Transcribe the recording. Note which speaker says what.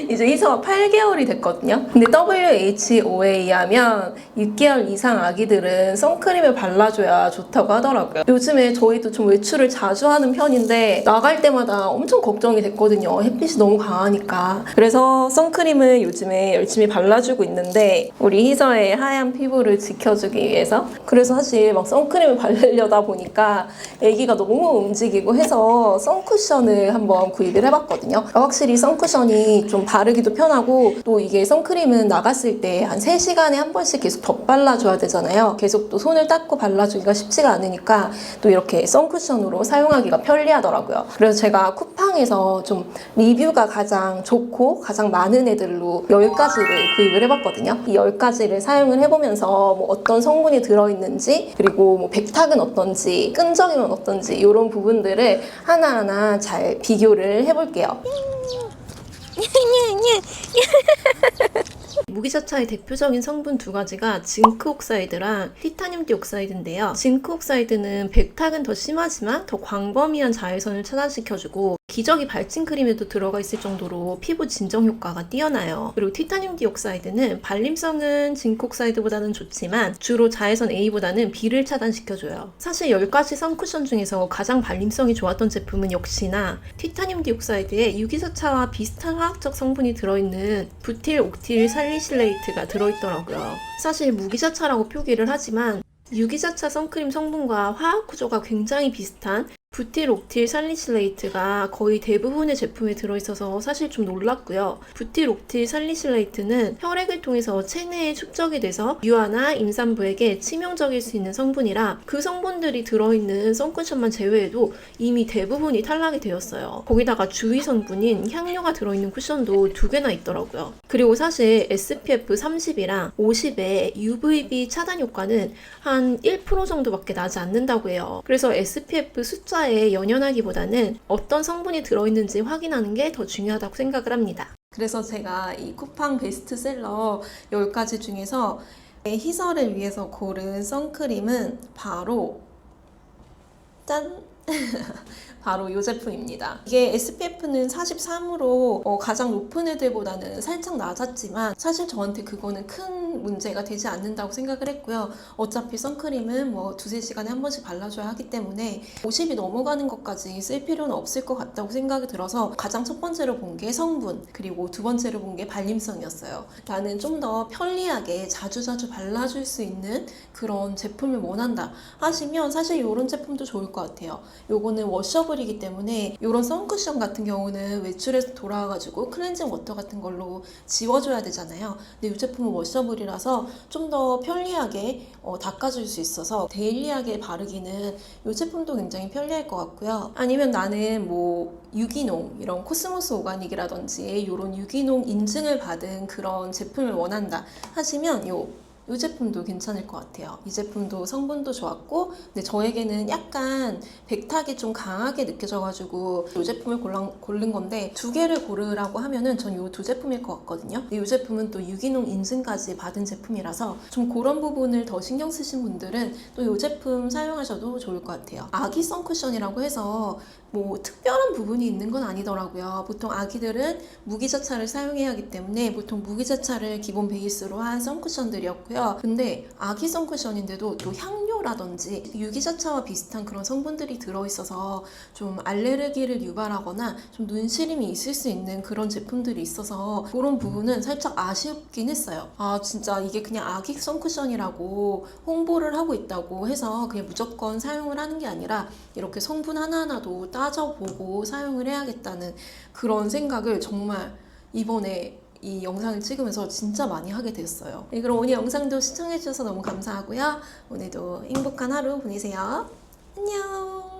Speaker 1: 이제 희서가 8개월이 됐거든요. 근데 WHO에 의하면 6개월 이상 아기들은 선크림을 발라줘야 좋다고 하더라고요. 요즘에 저희도 좀 외출을 자주 하는 편인데 나갈 때마다 엄청 걱정이 됐거든요. 햇빛이 너무 강하니까. 그래서 선크림을 요즘에 열심히 발라주고 있는데 우리 희서의 하얀 피부를 지켜주기 위해서. 그래서 사실 막 선크림을 바르려다 보니까 애기가 너무 움직이고 해서 선쿠션을 한번 구입을 해봤거든요. 확실히 선쿠션이 좀 바르기도 편하고 또 이게 선크림은 나갔을 때 한 3시간에 한 번씩 계속 덧발라줘야 되잖아요. 계속 또 손을 닦고 발라주기가 쉽지가 않으니까 또 이렇게 선쿠션으로 사용하기가 편리하더라고요. 그래서 제가 쿠팡에서 좀 리뷰가 가장 좋고 가장 많은 애들로 10가지를 구입을 해봤거든요. 이 10가지를 사용을 해보면서 뭐 어떤 성분이 들어있는지 그리고 뭐 백탁은 어떤지 끈적임은 어떤지 이런 부분들을 하나하나 잘 비교를 해볼게요. 무기자차의 대표적인 성분 2가지가 징크 옥사이드랑 티타늄 디옥사이드인데요. 징크 옥사이드는 백탁은 더 심하지만 더 광범위한 자외선을 차단시켜주고 기저귀 발진 크림에도 들어가 있을 정도로 피부 진정 효과가 뛰어나요. 그리고 티타늄 디옥사이드는 발림성은 징크 옥사이드보다는 좋지만 주로 자외선 A보다는 B를 차단시켜줘요. 사실 10가지 선쿠션 중에서 가장 발림성이 좋았던 제품은 역시나 티타늄 디옥사이드에 유기자차와 비슷한 화학적 성분이 들어있는 부틸 옥틸 살리실레이트가 들어있더라고요. 사실 무기자차라고 표기를 하지만 유기자차 선크림 성분과 화학 구조가 굉장히 비슷한 부틸 옥틸 살리실레이트가 거의 대부분의 제품에 들어있어서 사실 좀 놀랐고요. 부틸 옥틸 살리실레이트는 혈액을 통해서 체내에 축적이 돼서 유아나 임산부에게 치명적일 수 있는 성분이라 그 성분들이 들어있는 선쿠션만 제외해도 이미 대부분이 탈락이 되었어요. 거기다가 주위 성분인 향료가 들어있는 쿠션도 2개나 있더라고요. 그리고 사실 SPF 30이랑 50의 UVB 차단 효과는 한 1% 정도밖에 나지 않는다고 해요. 그래서 SPF 숫자에 연연하기보다는 어떤 성분이 들어있는지 확인하는 게 더 중요하다고 생각을 합니다. 그래서 제가 이 쿠팡 베스트셀러 10가지 중에서 희서를 위해서 고른 선크림은 바로 짠! 바로 이 제품입니다. 이게 SPF는 43으로 가장 높은 애들보다는 살짝 낮았지만 사실 저한테 그거는 큰 문제가 되지 않는다고 생각을 했고요. 어차피 선크림은 뭐 2-3시간에 한 번씩 발라줘야 하기 때문에 50이 넘어가는 것까지 쓸 필요는 없을 것 같다고 생각이 들어서 가장 첫 번째로 본 게 성분, 그리고 두 번째로 본 게 발림성이었어요. 나는 좀 더 편리하게 자주자주 발라줄 수 있는 그런 제품을 원한다 하시면 사실 이런 제품도 좋을 것 같아요. 요거는 워셔블이기 때문에 이런 선쿠션 같은 경우는 외출해서 돌아와가지고 클렌징 워터 같은 걸로 지워줘야 되잖아요. 근데 이 제품은 워셔블이라서 좀 더 편리하게 닦아줄 수 있어서 데일리하게 바르기는 이 제품도 굉장히 편리할 것 같고요. 아니면 나는 뭐 유기농, 이런 코스모스 오가닉이라든지 이런 유기농 인증을 받은 그런 제품을 원한다 하시면 이 제품도 괜찮을 것 같아요. 이 제품도 성분도 좋았고 근데 저에게는 약간 백탁이 좀 강하게 느껴져가지고 이 제품을 고른 건데 2개를 고르라고 하면은 전 이 2제품일 것 같거든요. 이 제품은 또 유기농 인증까지 받은 제품이라서 좀 그런 부분을 더 신경 쓰신 분들은 또 이 제품 사용하셔도 좋을 것 같아요. 아기 선쿠션이라고 해서 뭐 특별한 부분이 있는 건 아니더라고요. 보통 아기들은 무기자차를 사용해야 하기 때문에 보통 무기자차를 기본 베이스로 한 선쿠션들이었고요. 근데 아기 선쿠션인데도 또 향료라든지 유기자차와 비슷한 그런 성분들이 들어있어서 좀 알레르기를 유발하거나 좀 눈시림이 있을 수 있는 그런 제품들이 있어서 그런 부분은 살짝 아쉽긴 했어요. 아 진짜 이게 그냥 아기 선쿠션이라고 홍보를 하고 있다고 해서 그냥 무조건 사용을 하는 게 아니라 이렇게 성분 하나하나도 따져보고 사용을 해야겠다는 그런 생각을 정말 이번에 이 영상을 찍으면서 진짜 많이 하게 됐어요. 네, 그럼 오늘 영상도 시청해주셔서 너무 감사하고요. 오늘도 행복한 하루 보내세요. 안녕.